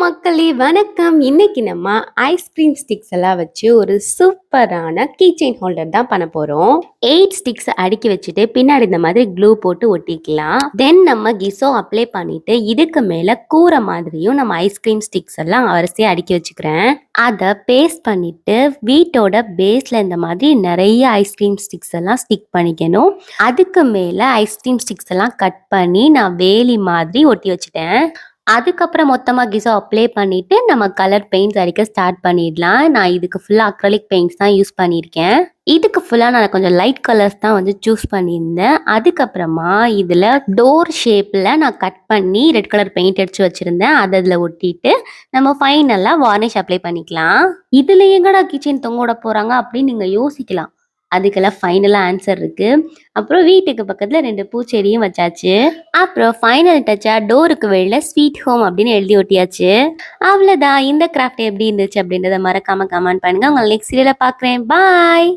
மக்களே வணக்கம். இன்னைக்கு நம்ம ஐஸ்கிரீம் ஸ்டிக்ஸ் எல்லாம் வச்சு ஒரு சூப்பரான கீ செயின் ஹோல்டர் தான் பண்ண போறோம். 8 ஸ்டிக்ஸ் அடுக்கி வச்சுட்டு பின்னாடி இந்த மாதிரி க்ளூ போட்டு ஒட்டிக்கலாம். தென் நம்ம கிசோ அப்ளை பண்ணிட்டு இதுக்கு மேல கூரை மாதிரியும் நம்ம ஐஸ்கிரீம் ஸ்டிக்ஸ் எல்லாம் வரிசையா அடுக்கி வச்சுக்கிறேன். அதை பேஸ்ட் பண்ணிட்டு வீட்டோட பேஸ்ல இந்த மாதிரி நிறைய ஐஸ்கிரீம் ஸ்டிக்ஸ் எல்லாம் ஸ்டிக் பண்ணிக்கணும். அதுக்கு மேல ஐஸ்கிரீம் ஸ்டிக்ஸ் எல்லாம் கட் பண்ணி நான் வேலி மாதிரி ஒட்டி வச்சுட்டேன். அதுக்கப்புறம் மொத்தமாக கிசோ அப்ளை பண்ணிட்டு நம்ம கலர் பெயிண்ட்ஸ் அடிக்க ஸ்டார்ட் பண்ணிடலாம். நான் இதுக்கு ஃபுல்லாக அக்ரலிக் பெயிண்ட்ஸ் தான் யூஸ் பண்ணியிருக்கேன். இதுக்கு ஃபுல்லாக நான் கொஞ்சம் லைட் கலர்ஸ் தான் வந்து சூஸ் பண்ணியிருந்தேன். அதுக்கப்புறமா இதில் டோர் ஷேப்பில் நான் கட் பண்ணி ரெட் கலர் பெயிண்ட் அடித்து வச்சுருந்தேன். அதை அதில் ஒட்டிட்டு நம்ம ஃபைனலாக வார்னிஷ் அப்ளை பண்ணிக்கலாம். இதில் எங்கடா கிச்சன் தொங்க விட போகிறாங்க அப்படின்னு நீங்கள் யோசிக்கலாம். அதுக்கெல்லாம் ஃபைனலாக ஆன்சர் இருக்கு. அப்புறம் வீட்டுக்கு பக்கத்தில் 2 பூச்செடியும் வச்சாச்சு. அப்புறம் ஃபைனல் டச்சா டோருக்கு வெளில ஸ்வீட் ஹோம் அப்படின்னு எழுதி ஒட்டியாச்சு. அவ்வளோதான். இந்த கிராஃப்ட் எப்படி இருந்துச்சு அப்படின்றத மறக்காம கமெண்ட் பண்ணுங்க. உங்களை நெக்ஸ்ட் வீடியோல பார்க்குறேன். பாய்.